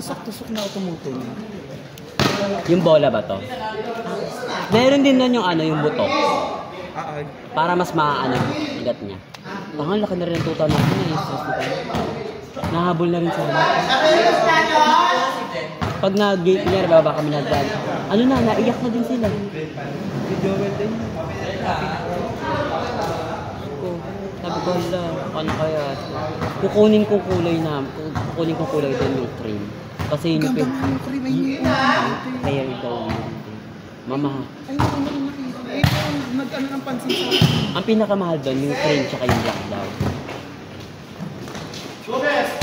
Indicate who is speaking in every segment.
Speaker 1: tusok-tusok na tumutol.
Speaker 2: Yung bola ba to? Meron din nun yung ano, yung buto. Para mas maano yung igat niya. Tangan, laki na rin ang tuta natin eh. Nahabol na rin sa amin. Pag nag-gate niya, baba kami nagdaan. Ano na, naiyak na din sila.
Speaker 1: Joel din.
Speaker 2: Sabi ko, hala, ano kaya? Kukunin ko kulay na, kukunin ko kulay din yung cream. Kasi yun yung kaya ito mama.
Speaker 1: Ay, naku, nakita. Eh, nag-ano ng pansin sa akin.
Speaker 2: Ang pinakamahal doon, yung cream tsaka yung black daw.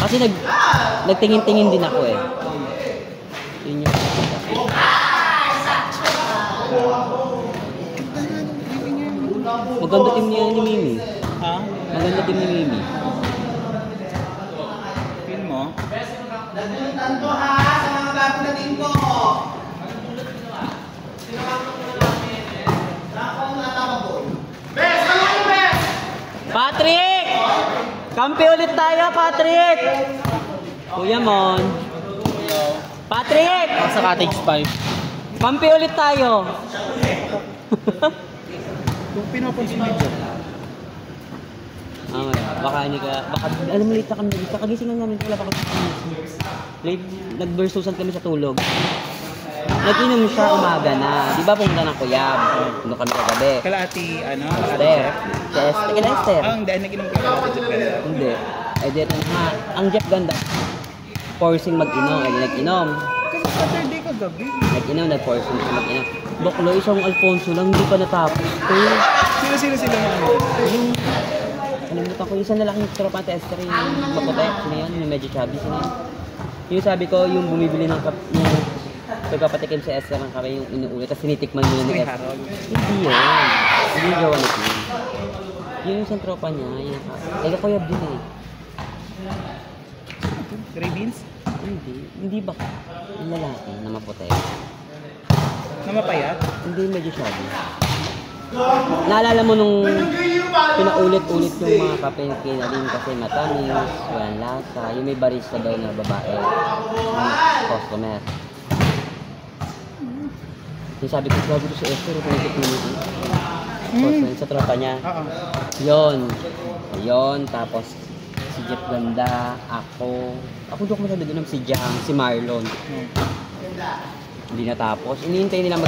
Speaker 2: Kasi nagtingin-tingin din ako eh. Yun yung maganda team niya ni Mimi.
Speaker 1: Ha?
Speaker 2: Maganda team ni Mimi.
Speaker 1: Feel mo?
Speaker 3: Tanto ha, sa mga bago na team ko.
Speaker 2: Patrick! Kampi ulit tayo, Patrick! Kuya Mon. Patrick!
Speaker 1: Sa cottage 5.
Speaker 2: Kampi ulit tayo.
Speaker 1: Kung pinapansin mo dyan.
Speaker 2: Baka hindi ka, baka, alam mo, late na kami, kakagising lang namin, wala pa kami late, nag-burstusan kami sa tulog. Nag-inom siya umaga na, di ba pumunta ng Kuyab, puno kami kagabi.
Speaker 1: Kalahati, ano?
Speaker 2: Esther. Kila Esther.
Speaker 1: Ang dahil nag-inom ka kalahati Jeff Ganda.
Speaker 2: Hindi. Eh, dito nga, ang Jeff Ganda, forcing mag-inom, eh, nag-inom.
Speaker 1: Kasi Saturday ka gabi.
Speaker 2: Nag-inom, nag-forcing siya mag-inom. Baklo, isang Alfonso lang, hindi pa natapos.
Speaker 1: Sino sila mga
Speaker 2: Yung, nalimutan ko, isa na lang yung tropa ni Esther, yung maputi, sino yan, yung medyo chubby, sino yan. Yung sabi ko, yung bumibili ng pagkapatikim si Esther ng kape, yung inuulit, tapos tinitikman nila ni Esther. Hindi yun. Hindi yung gawa nito. Yung isang tropa niya, yung kayab din eh.
Speaker 1: Gray beans?
Speaker 2: Hindi ba? Yung lalaki na maputi.
Speaker 1: Na mapayat?
Speaker 2: Hindi, medyo chubby. Naalala mo nung pinaulit-ulit yung mga kape na kinalin kasi matamis, walang lasa, yung may barista daw na babae, customer. Yung sabi ko, grabe ko si Esther, pinitik mo yun. Sa tropa niya. Yun, tapos si Jeff Ganda, ako doon ko masyado doon, si Jang, si Marlon. Hindi natapos. Iniintay nila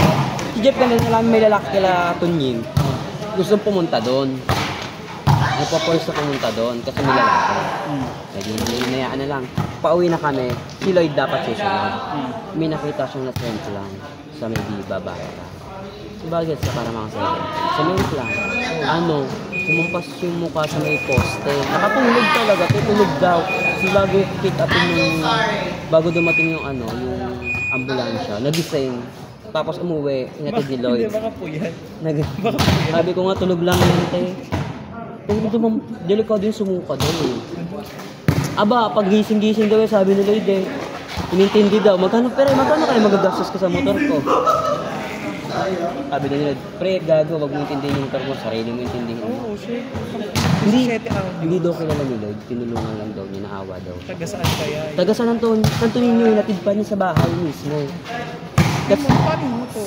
Speaker 2: si Jeff Ganda na lang may lalaki kila Tunying. Gusto pumunta doon. Nagpa-force na pumunta doon kasi may lalaki. Hindi hinayaan na lang. Pauwi na kami. Si Lloyd dapat susunod. May nakita siyang na-trend lang sa may Diba Bata. Bagay sa para mga sabi. Sa may lang. Kumumpas yung mukha sa may poste. Nakatulog talaga. Tutulog daw. Kasi bago pick upin yung bago dumating yung yung ambulansya. Nagising. Tapos umuwi. Inatid ni Lloyd.
Speaker 1: Hindi, baka po yan.
Speaker 2: Sabi ko nga, tulog lang yun, te. Delikado yung sumuka daw eh. Aba, pag gising-gising daw sabi ni Lloyd eh. Inintindi daw, magkano kayo magagastos ka sa motor ko? Sabi ni Lloyd, pre, gago, wag mo intindihin yung motor mo, sarili mo intindihin mo. Hindi daw kilala ni Lloyd, tinulungan lang daw niya, naawa daw.
Speaker 1: Taga saan kaya?
Speaker 2: Taga San Antonio, inatid pa niya sa bahay mismo.
Speaker 1: Paano mo to?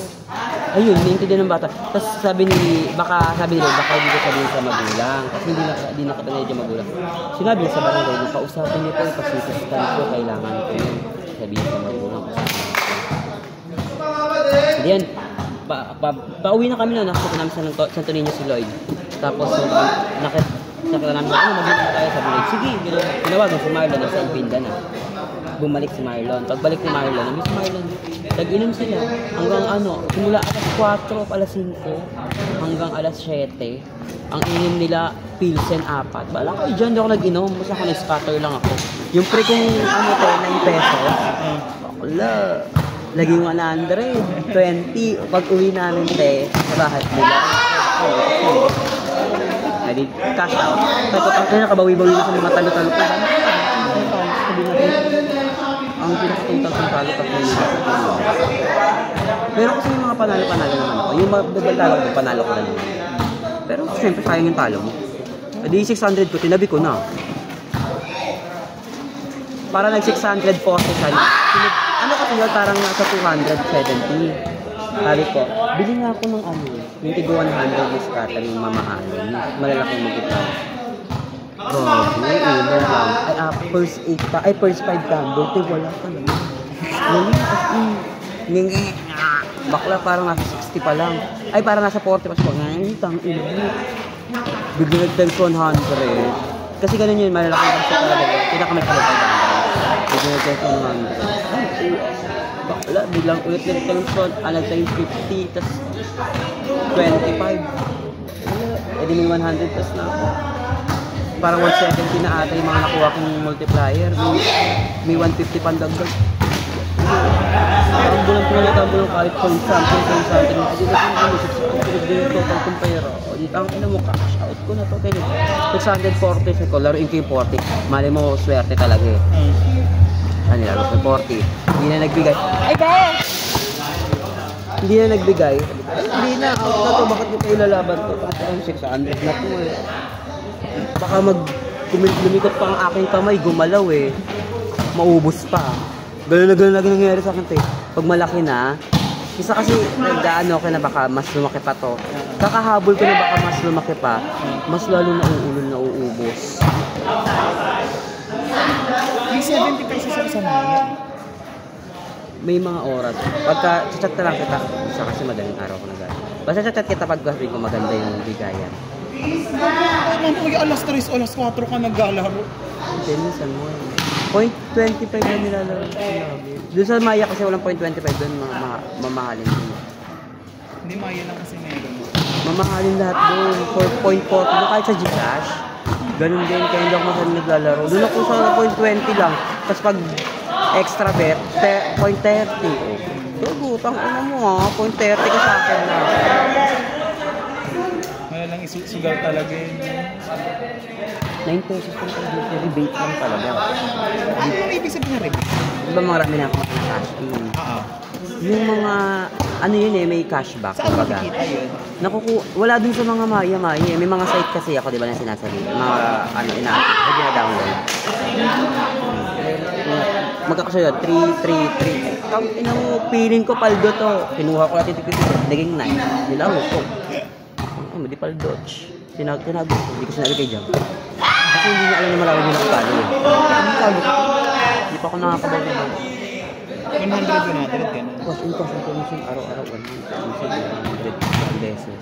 Speaker 2: Ayun, niintindihan ng bata. Tapos sabi nila, baka hindi ko sabihin sa magulang. Kasi hindi nakatanay dyan magulang. Sinabi niya sa barangay, kausapin niyo po, ipasitistan ko, kailangan ko yun. Sabihin sa magulang. Hindi yan, pauwi na kami na, nakita namin sa Santo Niño si Lloyd. Tapos, nakita namin, mag-inom tayo, sabi Lloyd, sige, tinawagan si Marlon, nasa Impinda na. Bumalik si Marlon. Pagbalik ni Marlon, si Marlon, nag-inom sila hanggang simula alas 4 alas 5 hanggang alas 7. Ang inom nila, Pilsen 4. Bala ko, dyan daw ako nag-inom. Basta ako nag-scatter lang ako. Yung pre kong 9 pesos, wala. Laging 120. Pag uwi namin, sa bahay nila. Cash out. Tapos nakabawi-bawi na sa mga talo-talo ko. Ang pinakatungtang ng talo nila. Pero kasi yung mga panalo-panalo naman ako. Yung talo ko, panalo ko lang. Pero siyempre sayang yung talo mo. Di 600 ko, tinabi ko na. Parang nag-640 siya. Ano kasi yun, parang nasa 270. Sabi ko, bili nga ako ng ano, yung tigo 100 is kata yung mamahalin. Malalaking multiplier. Grabe, ilan lang. Ay, first 8 pa, ay, first 5 candle. Te, wala ka lang. Ngingi. Bakla parang nasa 60 pa lang. Ay, parang nasa 40 pa siya. Ngayon, tang-ina. Bigla nag-times 100. Kasi ganun yun, malalaking pagsa talaga. Pinakamay ka lang. Bigla nag-times 100. Bakla, biglang ulit nag-times 1, nag-times 50, tas 25. Eh, di may 100 tas na ako. Parang 170 na ata yung mga nakuha kong multiplier. May 150 pandagdag. Tambulang kahit point something. Hindi na kung ano, 600 din yung total kong pera. Ang ina mo, cash out ko na to. 640 sa ko, laruin ko yung 40. Mali mo, swerte talaga eh. Ano nila, 40. Hindi na nagbigay. Ay, guys! Hindi na nagbigay. Hindi na, out na to. Bakit nyo kayo lalaban to? Parang 600 na to eh. Baka lumikot pa ang aking kamay, gumalaw eh. Maubos pa. Gano'n na nangyayari sa akin to eh. Pag malaki na, isa kasi nagdaano ko na baka mas lumaki pa to. Kakahabol ko na baka mas lumaki pa, mas lalo na uulol na uubos.
Speaker 1: May 70 pesos sa isang maya.
Speaker 2: May mga oras. Pagka chat na lang kita, isa kasi madaling araw ko na gano'n. Basta chat kita pag sabihin ko maganda yung bigayan.
Speaker 1: Ano kaya alas 3, alas 4 ka naglalaro?
Speaker 2: Hindi, minsan mo eh. 0.25 na nilalaro. Doon sa Maya kasi walang 0.25 doon, mamahalin doon.
Speaker 1: Hindi, Maya lang kasi meron.
Speaker 2: Mamahalin lahat doon. 4.40 doon kahit sa Gcash. Ganun din, kaya hindi ako masyadong naglalaro. Doon ako sa 0.20 lang. Tapos pag extra bet, 0.30. So, gutang ina mo ha, 0.30 ka sa akin na.
Speaker 1: Wala lang isusugal talaga yun.
Speaker 2: 9 pesos lang talaga, rebate lang talaga.
Speaker 1: Ano yung ibig sabihin na rebate?
Speaker 2: Diba marami na ako cash in? Yung mga, ano yun eh, may cashback.
Speaker 1: Saan makikita yun?
Speaker 2: Wala dun sa mga maya-maya eh. May mga site kasi ako, di ba, na sinasabi. Mga, ina-upload, ay gina-download. Magkakasunod, 3. Ang inang feeling ko, paldo to. Kinuha ko natin, naging 9. Nilang ko. Di paldoch. Tinago ko. Hindi ko sinabi kay Jam. Kasi hindi niya alam na maraming yung nakapalo eh. Hindi pa ako nakakabaw na.
Speaker 1: 100 ganun.
Speaker 2: Cash in commission, araw-araw 100 beses.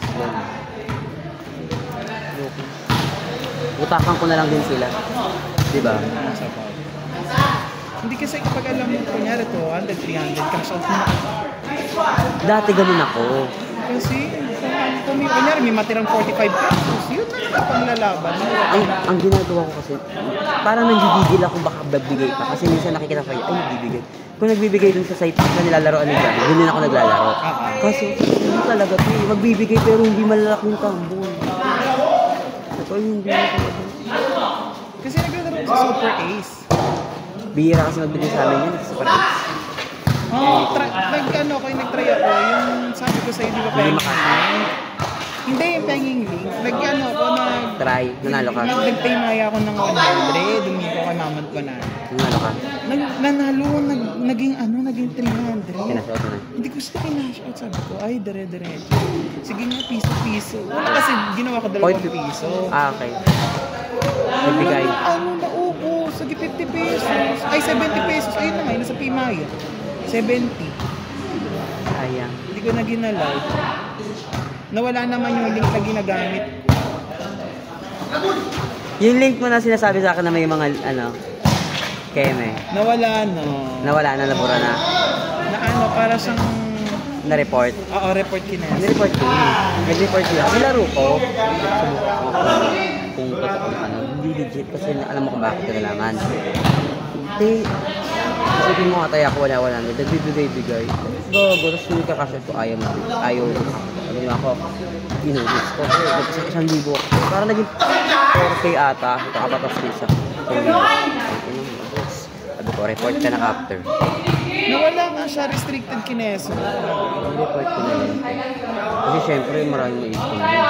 Speaker 2: Utakan ko na lang din sila. Diba?
Speaker 1: Hindi kasi kapag alam mo, kunyari 200, 300, cash out mo.
Speaker 2: Dati ganun ako.
Speaker 1: Kasi, kung kunyari may matirang 45 pesos, yun na panglalaban.
Speaker 2: Ang ginagawa ko kasi, parang nanggigigil ako baka magbigay pa. Kasi minsan nakikita ko, ay nagbibigay. Kung nagbibigay dun sa site na nilalaroan nila, dun din ako naglalaro. Kasi, hindi talaga ito eh. Magbibigay pero hindi malalaking tambol. Ito hindi na talaga.
Speaker 1: Kasi naglalaro sa Super Ace.
Speaker 2: Bihira kasi magbigay sa amin yun, Super Ace.
Speaker 1: Nag-try ako, yung sabi ko sa'yo, di ba pahinging link? Hindi, yung pahinging link. Nag-ano ako,
Speaker 2: try, nanalo ka?
Speaker 1: Nag-paymaya ako ng 100, dumiko kay mamad ko na.
Speaker 2: Nanalo ka?
Speaker 1: Nanalo, naging 300.
Speaker 2: Kinash-out na.
Speaker 1: Hindi ko siya kinash-out, sabi ko, ay, dire-diretso. Sige nga, piso-piso. Kasi ginawa ko 2 piso.
Speaker 2: Okay. Nagbigay.
Speaker 1: Naupo, sige 50 pesos. Ay, 70 pesos. Ayun na nga, nasa paymaya. 70.
Speaker 2: Sayang.
Speaker 1: Hindi ko na ginalaw. Nawala naman yung link na ginagamit.
Speaker 2: Yung link mo na sinasabi sa akin na may mga, keme.
Speaker 1: Nawala,
Speaker 2: Nawala na, nabura na.
Speaker 1: Para siyang...
Speaker 2: Na-report?
Speaker 1: Oo, report kinesa.
Speaker 2: Na-report ko yun. Nag-report ko yun. Nilaro ko. Kung hindi legit kasi alam mo kung bakit ko nalaman. Hindi. Isipin mo atay ako wala. Nagbibigay-bigay. Gago, tapos yung kakasya ko ayaw. Sabi niyo ako, inubis ko. Kasi 1,000 ako. Parang naging 4K ata. Ito kapatas isa. Sabi ko, report ka na after.
Speaker 1: Nawala nga siya, restricted kineso.
Speaker 2: Report ko na yun. Kasi syempre maraming maisip ko na yun.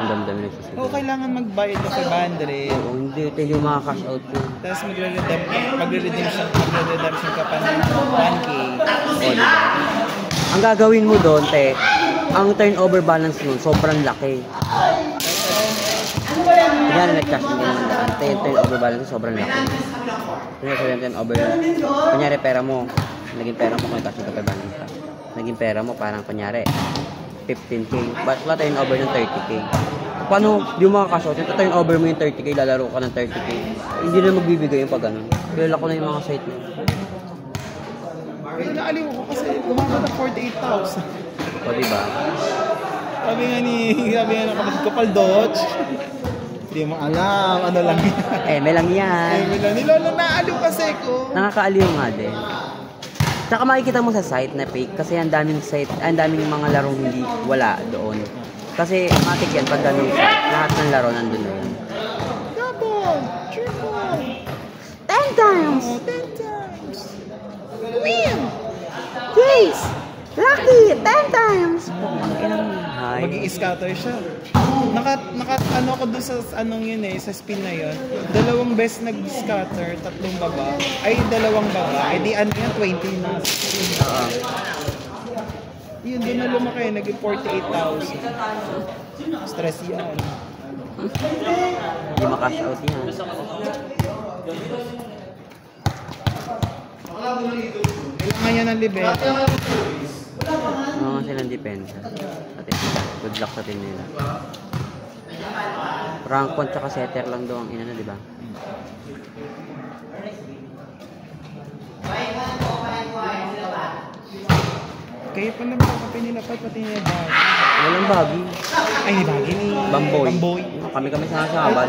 Speaker 2: Ang dami-dami nagsisigil.
Speaker 1: Oo, kailangan magbayad ka 500.
Speaker 2: Oo, hindi. Ito yung mga cash out yun.
Speaker 1: Tapos magre-redemption ka pa ng 1K.
Speaker 2: O, diba? Ang gagawin mo doon, te, ang turnover balance nun, sobrang laki. Kaya nag-cash din naman daan. Te, yung turnover balance sobrang laki. Kaya yung turnover, kunyari pera mo, naging pera mo kung cash ka pa balance ka. Naging pera mo parang kunyari, 15K. Wala turnover ng 30K. Paano yung mga cash out, yung turnover mo yung 30K, lalaro ka ng 30K. Hindi na magbibigay yung pag ganun. Kilala ko na yung mga site na yun.
Speaker 1: Pero naaliw ko kasi umabot ng 48,000.
Speaker 2: O, diba?
Speaker 1: Sabi nga ng kapatid ko, Dodge. Hindi mo alam, ano lang yan.
Speaker 2: May lang yan.
Speaker 1: Nilolo naaliw kasi ko.
Speaker 2: Nakakaaliw nga din. Saka makikita mo sa site na fake kasi ang daming mga larong hindi wala doon. Kasi matik yan pag ganun site, lahat ng laro nandun na yun.
Speaker 1: Double! Triple!
Speaker 2: 10 times!
Speaker 1: 10 times! Win!
Speaker 2: Yes! Lucky! 10 times! Hi.
Speaker 1: Mag-i-scatter siya. Ano ko doon sa anong yun sa spin na yun. 2 best nag-scatter, 3 baba. Ay, 2 baba. Ay, di ano yan, 20 na. Yun, doon na lumaki, naging 48,000. Stress yan.
Speaker 2: Hindi makash out yan.
Speaker 1: Kailangan yan ng libeta.
Speaker 2: Mga silang depensa. Good luck sa team nila. Rank 1 tsaka setter lang daw ang inano, di ba?
Speaker 1: Kaya pa naman kape nila pati nila bag.
Speaker 2: Walang bagi.
Speaker 1: Ay, ni bagi ni
Speaker 2: Bamboy.
Speaker 1: Bamboy.
Speaker 2: Kami sinasama.